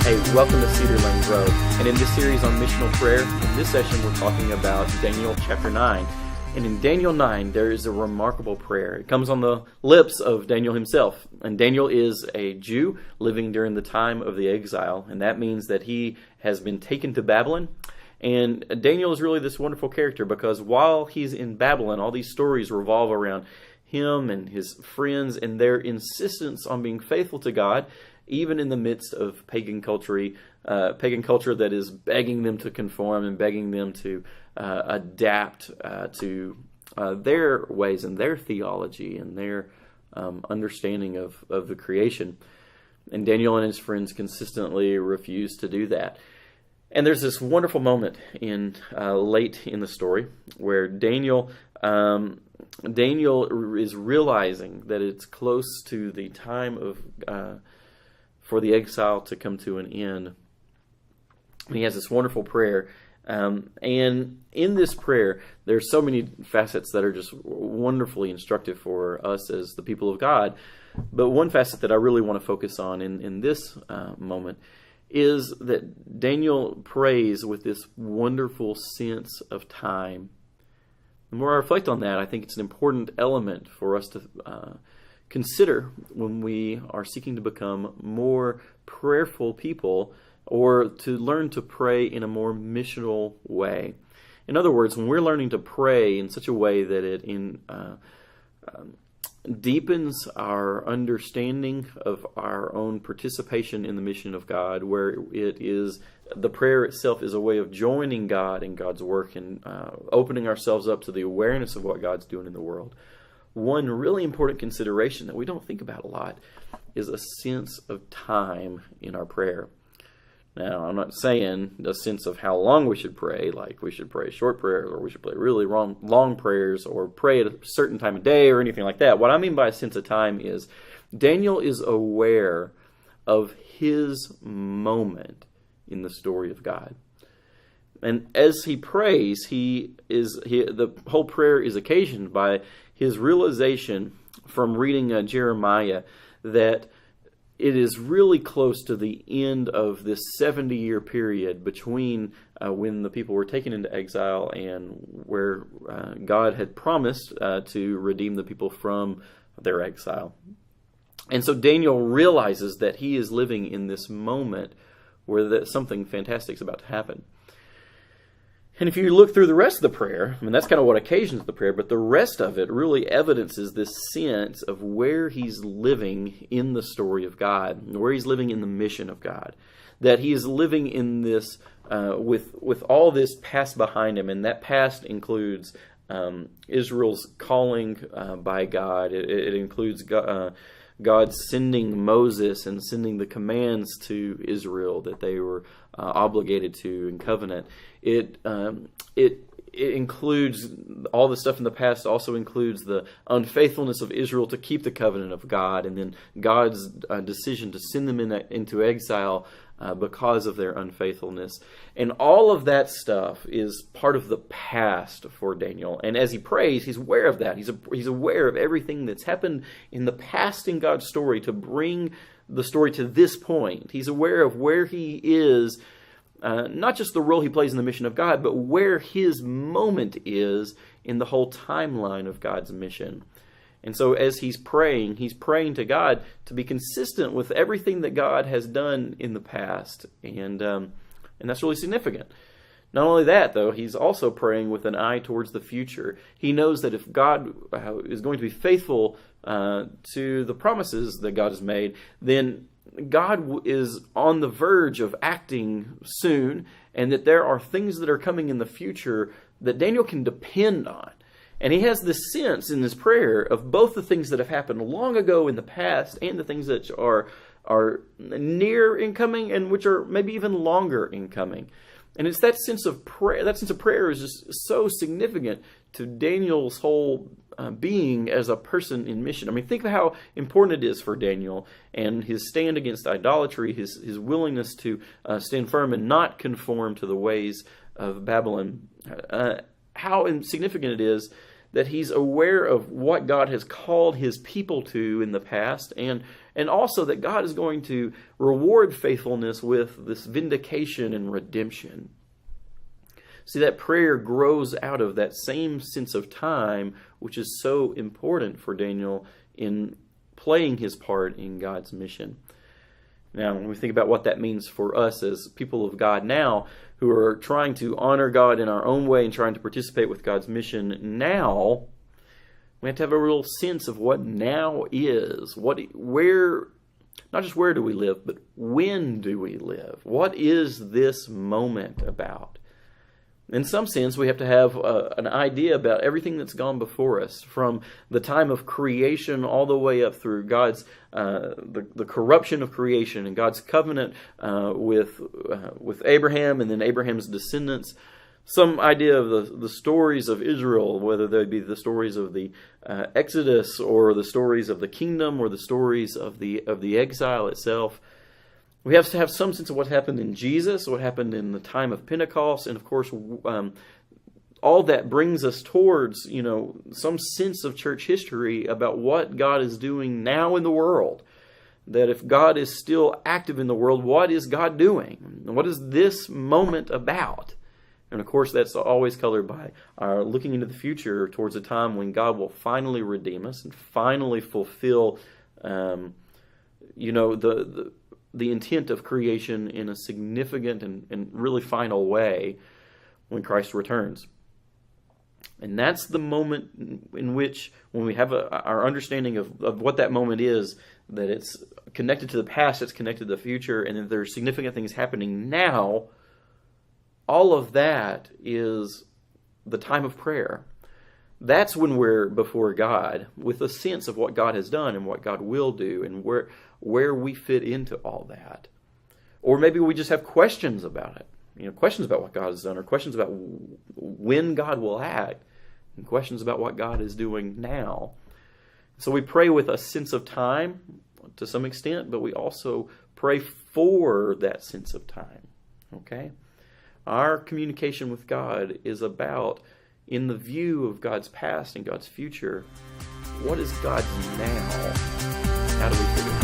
Hey, welcome to Cedar Lane Grove. And in this series on missional prayer, in this session we're talking about Daniel chapter 9. And in Daniel 9, there is a remarkable prayer. It comes on the lips of Daniel himself. And Daniel is a Jew living during the time of the exile. And that means that he has been taken to Babylon. And Daniel is really this wonderful character because while he's in Babylon, all these stories revolve around him and his friends and their insistence on being faithful to God, even in the midst of pagan culture that is begging them to conform and begging them to adapt to their ways and their theology and their understanding of the creation. And Daniel and his friends consistently refuse to do that. And there's this wonderful moment in late in the story where Daniel is realizing that it's close to the time of for the exile to come to an end. And he has this wonderful prayer. And in this prayer, there's so many facets that are just wonderfully instructive for us as the people of God. But one facet that I really want to focus on in this moment is that Daniel prays with this wonderful sense of time. The more I reflect on that, I think it's an important element for us to consider when we are seeking to become more prayerful people or to learn to pray in a more missional way. In other words, when we're learning to pray in such a way that it deepens our understanding of our own participation in the mission of God, where it is the prayer itself is a way of joining God in God's work and opening ourselves up to the awareness of what God's doing in the world. One really important consideration that we don't think about a lot is a sense of time in our prayer. Now, I'm not saying a sense of how long we should pray, like we should pray short prayers or we should pray really long prayers or pray at a certain time of day or anything like that. What I mean by a sense of time is Daniel is aware of his moment in the story of God. And as he prays, the whole prayer is occasioned by his realization from reading Jeremiah that it is really close to the end of this 70-year period between when the people were taken into exile and where God had promised to redeem the people from their exile. And so Daniel realizes that he is living in this moment where something fantastic is about to happen. And if you look through the rest of the prayer, I mean, that's kind of what occasions the prayer, but the rest of it really evidences this sense of where he's living in the story of God, where he's living in the mission of God, that he is living in this, with all this past behind him, and that past includes Israel's calling by God. It includes God sending Moses and sending the commands to Israel that they were obligated to in covenant. It includes all the stuff in the past. Also includes the unfaithfulness of Israel to keep the covenant of God, and then God's decision to send them into exile because of their unfaithfulness. And all of that stuff is part of the past for Daniel. And as he prays, he's aware of that. He's aware of everything that's happened in the past in God's story to bring the story to this point. He's aware of where he is, not just the role he plays in the mission of God, but where his moment is in the whole timeline of God's mission. And so as he's praying to God to be consistent with everything that God has done in the past. And that's really significant. Not only that, though, he's also praying with an eye towards the future. He knows that if God is going to be faithful to the promises that God has made, then God is on the verge of acting soon, and that there are things that are coming in the future that Daniel can depend on. And he has this sense in this prayer of both the things that have happened long ago in the past and the things that are near in coming and which are maybe even longer in coming. And it's that sense of prayer. That sense of prayer is just so significant to Daniel's whole being as a person in mission. I mean, think of how important it is for Daniel and his stand against idolatry, his willingness to stand firm and not conform to the ways of Babylon. How significant it is that he's aware of what God has called his people to in the past, and and also that God is going to reward faithfulness with this vindication and redemption. See, that prayer grows out of that same sense of time, which is so important for Daniel in playing his part in God's mission. Now, when we think about what that means for us as people of God now, who are trying to honor God in our own way and trying to participate with God's mission now, we have to have a real sense of what now is. Not just where do we live, but when do we live? What is this moment about? In some sense, we have to have an idea about everything that's gone before us, from the time of creation all the way up through God's the corruption of creation and God's covenant with Abraham and then Abraham's descendants. Some idea of the stories of Israel, whether they be the stories of the Exodus or the stories of the kingdom or the stories of the exile itself. We have to have some sense of what happened in Jesus, what happened in the time of Pentecost, and of course, all that brings us towards, some sense of church history about what God is doing now in the world. That if God is still active in the world, what is God doing? What is this moment about? And of course, that's always colored by our looking into the future towards a time when God will finally redeem us and finally fulfill, the intent of creation in a significant and really final way when Christ returns. And that's the moment in which, when we have our understanding of what that moment is, that it's connected to the past, it's connected to the future, and that there's significant things happening now. All of that is the time of prayer. That's when we're before God with a sense of what God has done and what God will do and where we fit into all that. Or maybe we just have questions about it. Questions about what God has done, or questions about when God will act, and questions about what God is doing now. So we pray with a sense of time to some extent, but we also pray for that sense of time. Okay? Our communication with God is about, in the view of God's past and God's future, what is God's now? How do we figure it out?